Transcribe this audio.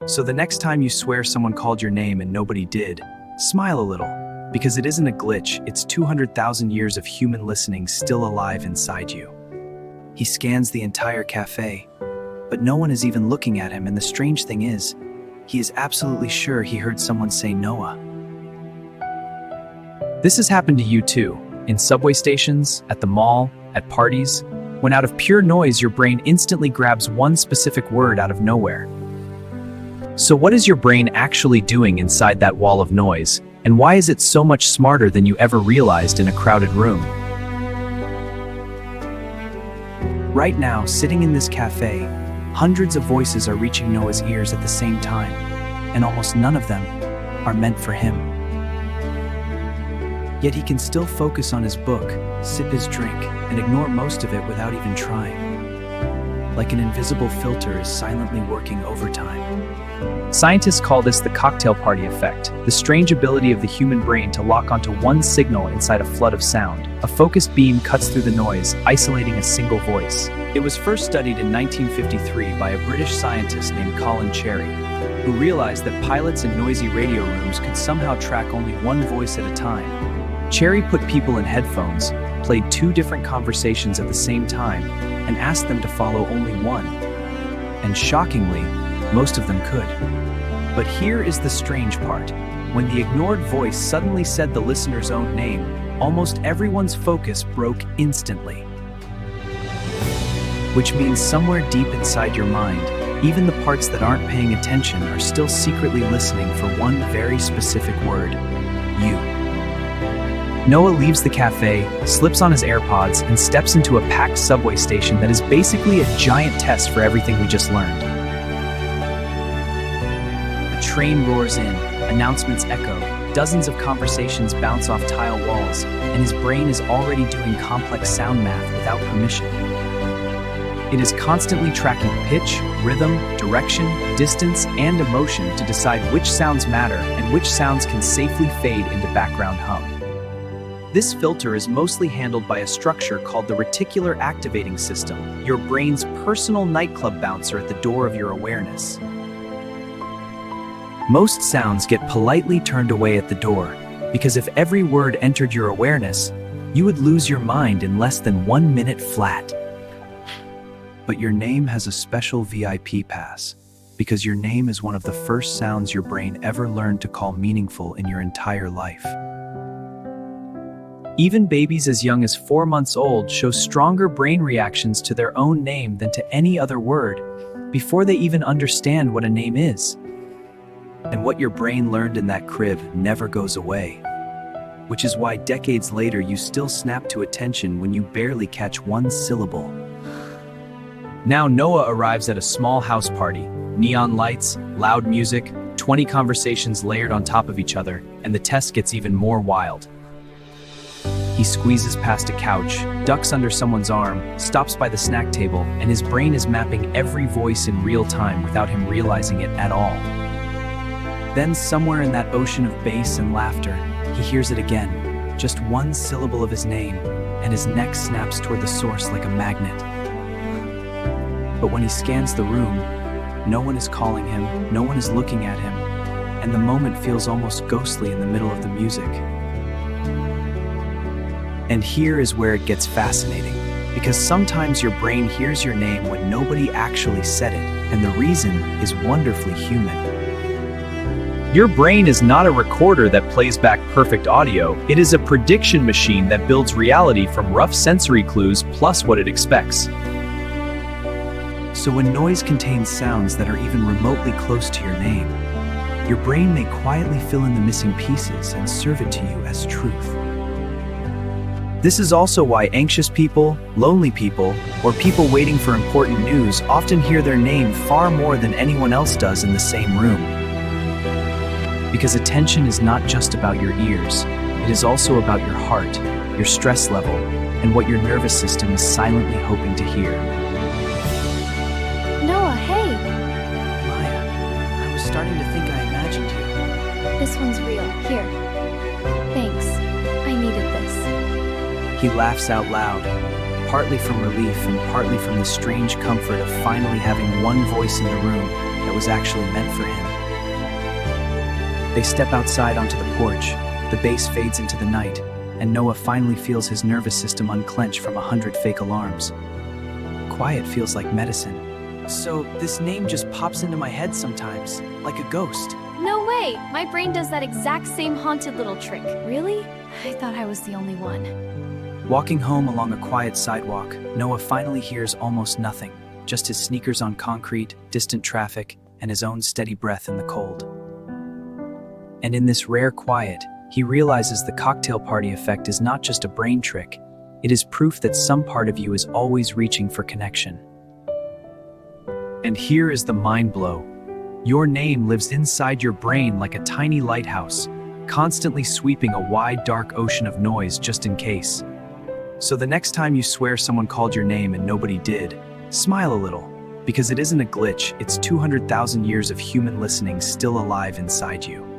So the next time you swear someone called your name and nobody did, smile a little, because it isn't a glitch, it's 200,000 years of human listening still alive inside you. He scans the entire cafe, but no one is even looking at him, and the strange thing is, he is absolutely sure he heard someone say Noah. This has happened to you too, in subway stations, at the mall, at parties, when out of pure noise your brain instantly grabs one specific word out of nowhere. So what is your brain actually doing inside that wall of noise, and why is it so much smarter than you ever realized in a crowded room? Right now, sitting in this cafe, hundreds of voices are reaching Noah's ears at the same time, and almost none of them are meant for him. Yet he can still focus on his book, sip his drink, and ignore most of it without even trying. Like an invisible filter is silently working overtime. Scientists call this the cocktail party effect, the strange ability of the human brain to lock onto one signal inside a flood of sound. A focused beam cuts through the noise, isolating a single voice. It was first studied in 1953 by a British scientist named Colin Cherry, who realized that pilots in noisy radio rooms could somehow track only one voice at a time. Cherry put people in headphones, played two different conversations at the same time, and asked them to follow only one. And shockingly, most of them could. But here is the strange part. When the ignored voice suddenly said the listener's own name, almost everyone's focus broke instantly. Which means somewhere deep inside your mind, even the parts that aren't paying attention are still secretly listening for one very specific word: you. Noah leaves the cafe, slips on his AirPods, and steps into a packed subway station that is basically a giant test for everything we just learned. A train roars in, announcements echo, dozens of conversations bounce off tile walls, and his brain is already doing complex sound math without permission. It is constantly tracking pitch, rhythm, direction, distance, and emotion to decide which sounds matter and which sounds can safely fade into background hum. This filter is mostly handled by a structure called the reticular activating system, your brain's personal nightclub bouncer at the door of your awareness. Most sounds get politely turned away at the door, because if every word entered your awareness, you would lose your mind in less than 1 minute flat. But your name has a special VIP pass, because your name is one of the first sounds your brain ever learned to call meaningful in your entire life. Even babies as young as 4 months old show stronger brain reactions to their own name than to any other word, before they even understand what a name is. And what your brain learned in that crib never goes away, which is why decades later you still snap to attention when you barely catch one syllable. Now Noah arrives at a small house party, neon lights, loud music, 20 conversations layered on top of each other, and the test gets even more wild. He squeezes past a couch, ducks under someone's arm, stops by the snack table, and his brain is mapping every voice in real time without him realizing it at all. Then somewhere in that ocean of bass and laughter, he hears it again, just one syllable of his name, and his neck snaps toward the source like a magnet. But when he scans the room, no one is calling him, no one is looking at him, and the moment feels almost ghostly in the middle of the music. And here is where it gets fascinating, because sometimes your brain hears your name when nobody actually said it, and the reason is wonderfully human. Your brain is not a recorder that plays back perfect audio, it is a prediction machine that builds reality from rough sensory clues plus what it expects. So when noise contains sounds that are even remotely close to your name, your brain may quietly fill in the missing pieces and serve it to you as truth. This is also why anxious people, lonely people, or people waiting for important news often hear their name far more than anyone else does in the same room. Because attention is not just about your ears, it is also about your heart, your stress level, and what your nervous system is silently hoping to hear. Noah, hey! Maya, I was starting to think I imagined you. This one's real. Here. Thanks. I needed this. He laughs out loud, partly from relief and partly from the strange comfort of finally having one voice in the room that was actually meant for him. They step outside onto the porch, the bass fades into the night, and Noah finally feels his nervous system unclench from 100 fake alarms. Quiet feels like medicine. So this name just pops into my head sometimes, like a ghost. No way! My brain does that exact same haunted little trick. Really? I thought I was the only one. Walking home along a quiet sidewalk, Noah finally hears almost nothing, just his sneakers on concrete, distant traffic, and his own steady breath in the cold. And in this rare quiet, he realizes the cocktail party effect is not just a brain trick, it is proof that some part of you is always reaching for connection. And here is the mind blow. Your name lives inside your brain like a tiny lighthouse, constantly sweeping a wide, dark ocean of noise just in case. So the next time you swear someone called your name and nobody did, smile a little, because it isn't a glitch, it's 200,000 years of human listening still alive inside you.